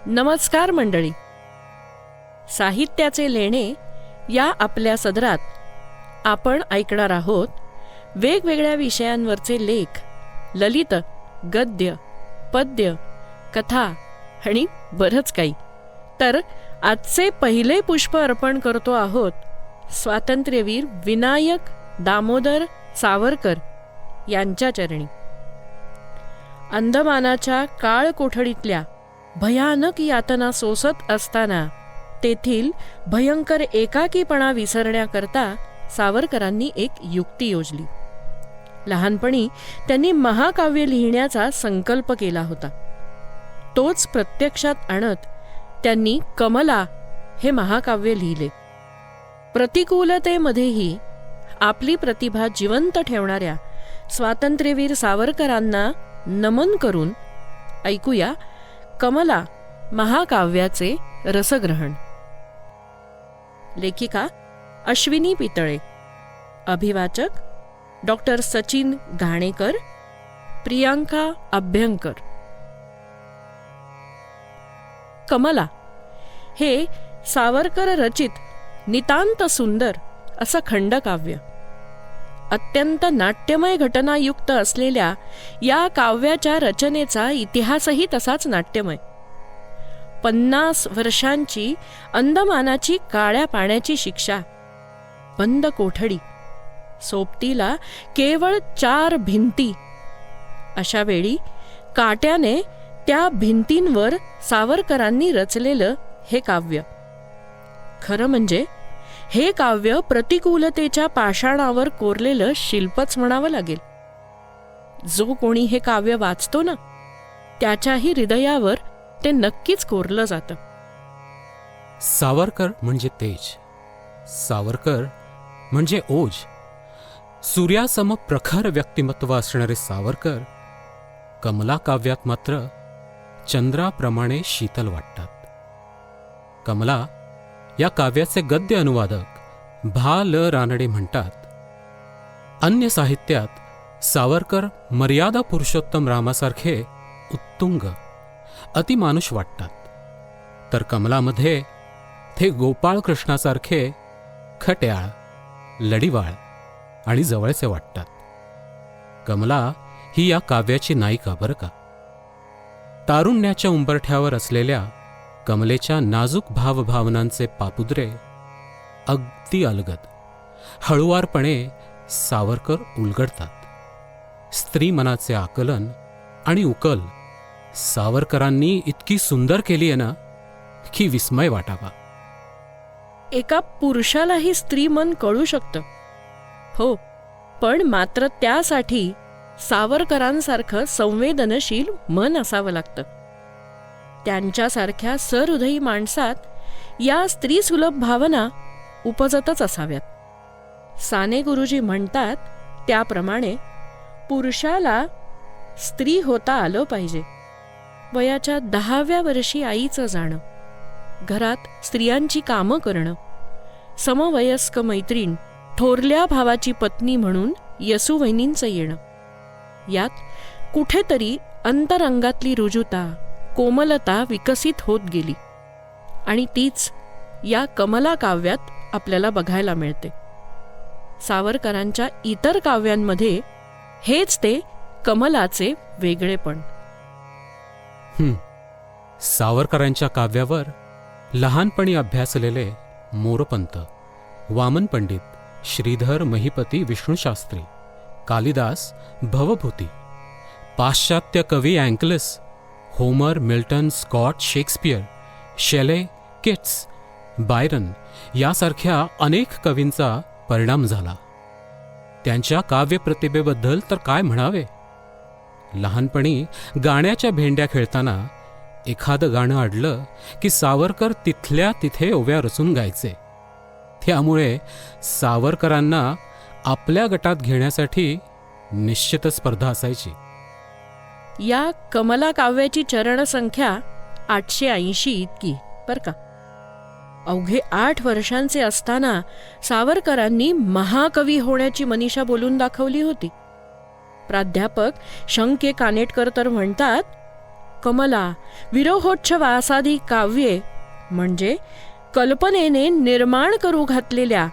नमस्कार मंडळी. साहित्याचे लेणे या आपल्या सदरात आपण ऐकणार आहोत वेगवेगळ्या विषयांवरचे लेख, ललित, गद्य, पद्य, कथा आणि बरंच काही. तर आजचे पहिले पुष्प अर्पण करतो आहोत स्वातंत्र्यवीर विनायक दामोदर सावरकर यांच्या चरणी. अंदमानाच्या काळ कोठडीतल्या भयानक यातना सोसत असताना तेथील भयंकर एकाकीपणा विसरण्याकरता सावरकरांनी एक युक्ती योजली. लहानपणी त्यांनी महाकाव्य लिहिण्याचा संकल्प केला होता. तोच प्रत्यक्षात आणत त्यांनी कमला हे महाकाव्य लिहिले. प्रतिकूलतेमध्येही आपली प्रतिभा जिवंत ठेवणाऱ्या स्वातंत्र्यवीर सावरकरांना नमन करून ऐकूया कमला महाकाव्याचे रसग्रहण. लेखिका अश्विनी पितळे, अभिवाचक डॉक्टर सचिन घाणेकर, प्रियांका अभ्यंकर. कमला हे सावरकर रचित नितांत सुंदर असं खंडकाव्य. अत्यंत नाट्यमय घटनायुक्त असलेल्या या काव्याच्या रचनेचा इतिहासही तसाच नाट्यमय. 50 वर्षांची अंदमानाची काळ्या पाण्याची शिक्षा, बंद कोठडी, सोबतीला केवळ 4 भिंती. अशा वेळी काट्याने त्या भिंतींवर सावरकरांनी रचलेलं हे काव्य. खरं म्हणजे हे काव्य प्रतिकूलतेच्या पाषाणावर कोरलेलं शिल्पच म्हणावं लागेल. जो कोणी हे काव्य वाचतो ना, त्याच्याही हृदयावर ते नक्कीच कोरलं जातं. सावरकर म्हणजे तेज, सावरकर म्हणजे ओज. सूर्यासम प्रखर व्यक्तिमत्व असणारे सावरकर कमला काव्यात मात्र चंद्राप्रमाणे शीतल वाटतात. कमला या काव्याचे गद्य अनुवादक भा. ल. रानडे म्हणतात, अन्य साहित्यात सावरकर मर्यादा पुरुषोत्तम रामासारखे उत्तुंग अतिमानुष वाटतात, तर कमलामध्ये ते गोपाळ कृष्णासारखे खट्याळ, लढीवाळ आणि जवळचे वाटतात. कमला ही या काव्याची नायिका बरं का. तारुण्याच्या उंबरठ्यावर असलेल्या कमलेच्या नाजूक भावभावनांचे पापुद्रे अगदी अलगद हळुवारपणे सावरकर उलगडतात. स्त्री मनाचे आकलन आणि उकल सावरकरांनी इतकी सुंदर केली आहे ना की विस्मय वाटावा. एका पुरुषालाही स्त्री मन कळू शकतं, हो, पण मात्र त्यासाठी सावरकरांसारखं संवेदनशील मन असावं लागतं. त्यांच्यासारख्या सहृदयी माणसात या स्त्रीसुलभ भावना उपजतच असाव्यात. साने गुरुजी म्हणतात त्याप्रमाणे पुरुषाला स्त्री होता आलं पाहिजे. वयाच्या 10व्या वर्षी आईचं जाणं, घरात स्त्रियांची कामं करणं, समवयस्क मैत्रीण, थोरल्या भावाची पत्नी म्हणून यसुवहिनींचं येणं, यात कुठेतरी अंतरंगातली रुजुता, कोमलता विकसित होत गेली आणि तीच या कमला काव्यात आपल्याला बघायला मिळते. सावरकरांच्या इतर काव्यांमध्ये हेच ते कमलाचे वेगळेपण. सावरकरांच्या काव्यावर लहानपणी अभ्यासलेले मोरपंत, वामन पंडित, श्रीधर महिपती विष्णुशास्त्री, कालिदास, भवभूती, पाश्चात्य कवी अँकलस, Homer, Milton, Scott, Shakespeare, शेले, kits, Byron यासारख्या अनेक कवींचा परिणाम झाला. त्यांच्या काव्यप्रतिभेबद्दल तर काय म्हणावे. लहानपणी गाण्याच्या भेंड्या खेळताना एखादं गाणं अडलं की सावरकर तिथल्या तिथे ओव्या रचून गायचे. त्यामुळे सावरकरांना आपल्या गटात घेण्यासाठी निश्चितच स्पर्धा असायची. या कमला काव्याची चरणसंख्या 880 इतकी बर का. अवघे 8 वर्षांचे असताना सावरकरांनी महाकवी होण्याची मनीषा बोलून दाखवली होती. प्राध्यापक शंके कानेटकर तर म्हणतात, कमला, विरहोच्छवासादी काव्ये म्हणजे कल्पनेने निर्माण करू घातलेल्या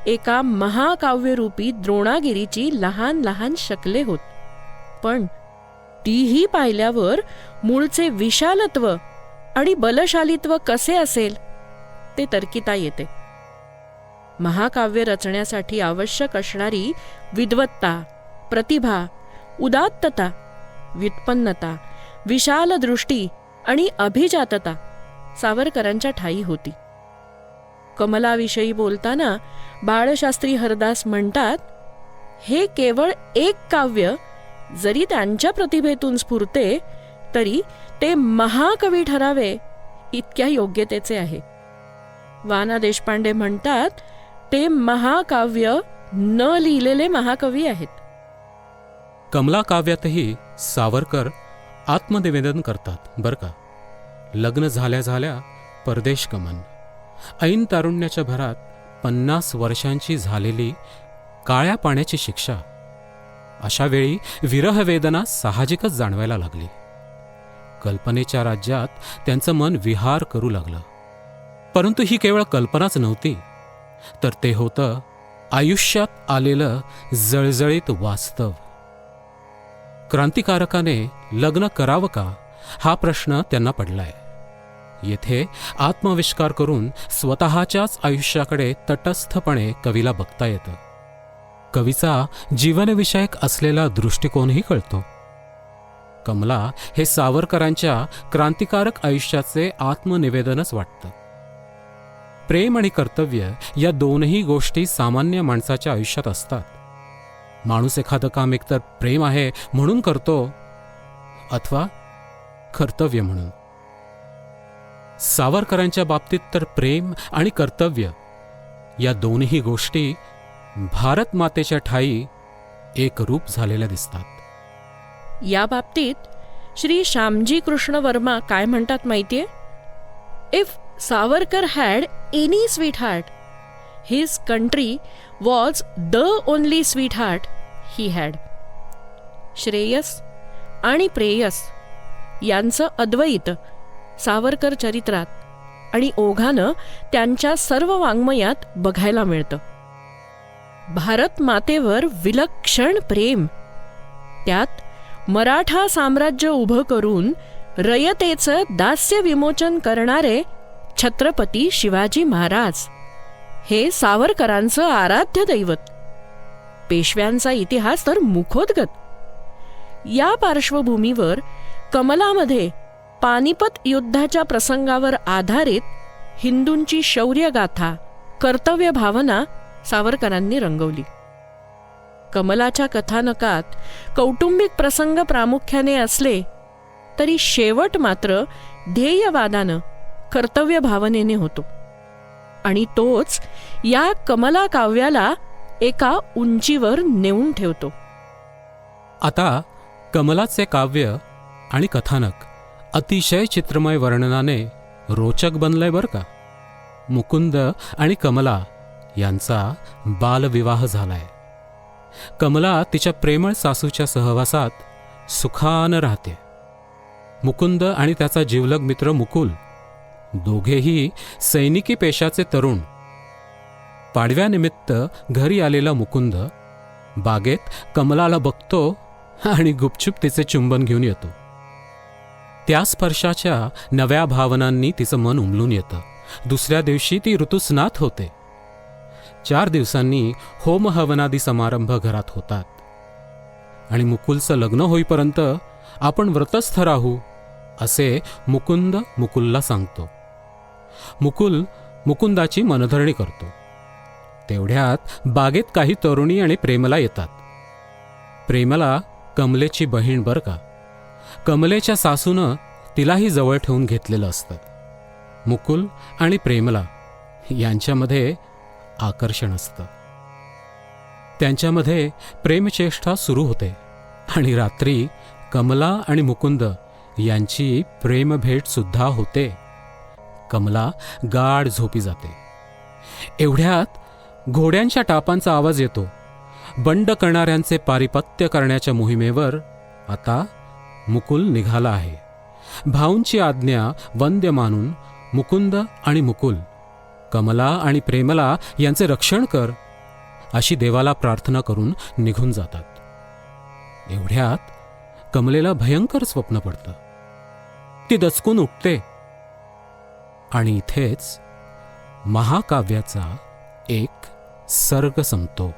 एका महाकाव्यरूपी द्रोणागिरीची लहान लहान शकले होत. पण तीही पाहिल्यावर मूळचे विशालत्व आणि बलशालीत्व कसे असेल ते तर्किता येते. महाकाव्य रचण्यासाठी आवश्यक असणारी विद्वत्ता, प्रतिभा, उदात्तता, व्युत्पन्नता, विशाल दृष्टी आणि अभिजातता सावरकरांच्या ठायी होती. कमलाविषयी बोलताना बाळशास्त्री हरदास म्हणतात, हे केवळ एक काव्य जरी त्यांच्या प्रतिभेतून स्फुरते तरी ते महाकवी ठरावे इतक्या योग्यतेचे आहे. वाना देशपांडे म्हणतात, ते महाकाव्य न लिहिलेले महाकवी आहेत. कमला काव्यातही सावरकर आत्मनिवेदन करतात बरं का. लग्न झाल्या झाल्या परदेश गमन, ऐन तारुण्याच्या भरात 50 वर्षांची झालेली काळ्या पाण्याची शिक्षा. अशा वेळी विरहवेदना साहजिकच जाणवायला लागली. कल्पनेच्या राज्यात त्यांचं मन विहार करू लागलं. परंतु ही केवळ कल्पनाच नव्हती, तर ते होतं आयुष्यात आलेलं जळजळीत वास्तव. क्रांतिकारकाने लग्न करावं का हा प्रश्न त्यांना पडलाय. येथे आत्मविष्कार करून स्वतःच्याच आयुष्याकडे तटस्थपणे कवीला बघता येतं. कवीचा जीवनविषयक असलेला दृष्टिकोनही कळतो. कमला हे सावरकरांच्या क्रांतिकारक आयुष्याचे आत्मनिवेदनच वाटतं. प्रेम आणि कर्तव्य या दोनही गोष्टी सामान्य माणसाच्या आयुष्यात असतात. माणूस एखादं काम एकतर प्रेम आहे म्हणून करतो अथवा कर्तव्य म्हणून. सावरकरांच्या बाबतीत तर प्रेम आणि कर्तव्य या दोन्ही गोष्टी भारत मातेच्या ठायी एक रूप झालेल्या दिसतात. या बाबतीत श्री श्यामजी कृष्ण वर्मा काय म्हणतात माहितीये? If Savarkar had any sweet heart, his country was the only sweet heart he had. Shreyas आणि प्रेयस यांचं अद्वैत सावरकर चरित्रात आणि ओघानं त्यांच्या सर्व वाङ्मयात बघायला मिळतं. भारत मातेवर विलक्षण प्रेम, त्यात मराठा साम्राज्य उभं करून रयतेचं दास्य विमोचन करणारे छत्रपती शिवाजी महाराज हे सावरकरांचं आराध्य दैवत. पेशव्यांचा इतिहास तर मुखोद्गत. या पार्श्वभूमीवर कमलामध्ये पानिपत युद्धाच्या प्रसंगावर आधारित हिंदूंची शौर्यगाथा, कर्तव्य भावना सावरकरांनी रंगवली. कमलाच्या कथानकात कौटुंबिक प्रसंग प्रामुख्याने असले तरी शेवट मात्र ध्येयवादानं, कर्तव्य भावनेने होतो. आणि तोच या कमला काव्याला एका उंचीवर नेऊन ठेवतो. आता कमलाचे काव्य आणि कथानक अतिशय चित्रमय वर्णनाने रोचक बनलंय बरं का. मुकुंद आणि कमला यांचा बालविवाह झालाय. कमला तिच्या प्रेमळ सासूच्या सहवासात सुखानं राहते. मुकुंद आणि त्याचा जिवलग मित्र मुकुल दोघेही सैनिकी पेशाचे तरुण. पाडव्यानिमित्त घरी आलेला मुकुंद बागेत कमलाला बघतो आणि गुपचूप तिचे चुंबन घेऊन येतो. त्या स्पर्शाच्या नव्या भावनांनी तिचं मन उमलून येतं. दुसऱ्या दिवशी ती ऋतुस्नात होते. 4 दिवसांनी होमहवनादी समारंभ घरात होतात. आणि मुकुलचं लग्न होईपर्यंत आपण व्रतस्थ राहू असे मुकुंद मुकुलला सांगतो. मुकुल मुकुंदाची मनधरणी करतो. तेवढ्यात बागेत काही तरुणी आणि प्रेमला येतात. प्रेमला कमलेची बहीण बरं का. कमलेच्या सासूनं तिलाही जवळ ठेवून घेतलेलं असतं. मुकुल आणि प्रेमला यांच्यामध्ये आकर्षण असतं. त्यांच्यामध्ये प्रेमचेष्टा सुरू होते आणि रात्री कमला आणि मुकुंद यांची प्रेमभेट सुद्धा होते. कमला गाढ झोपी जाते. एवढ्यात घोड्यांच्या टापांचा आवाज येतो. बंड करणाऱ्यांचे पारिपत्य करण्याच्या मोहिमेवर आता मुकुल निघाला आहे. भाऊंची आज्ञा वंद्य मानून मुकुंद आणि मुकुल, कमला आणि प्रेमला यांचे रक्षण कर अशी देवाला प्रार्थना करून निघून जातात. एवढ्यात कमलेला भयंकर स्वप्न पडतं. ती दचकून उठते आणि इथेच महाकाव्याचा एक सर्ग संपतो.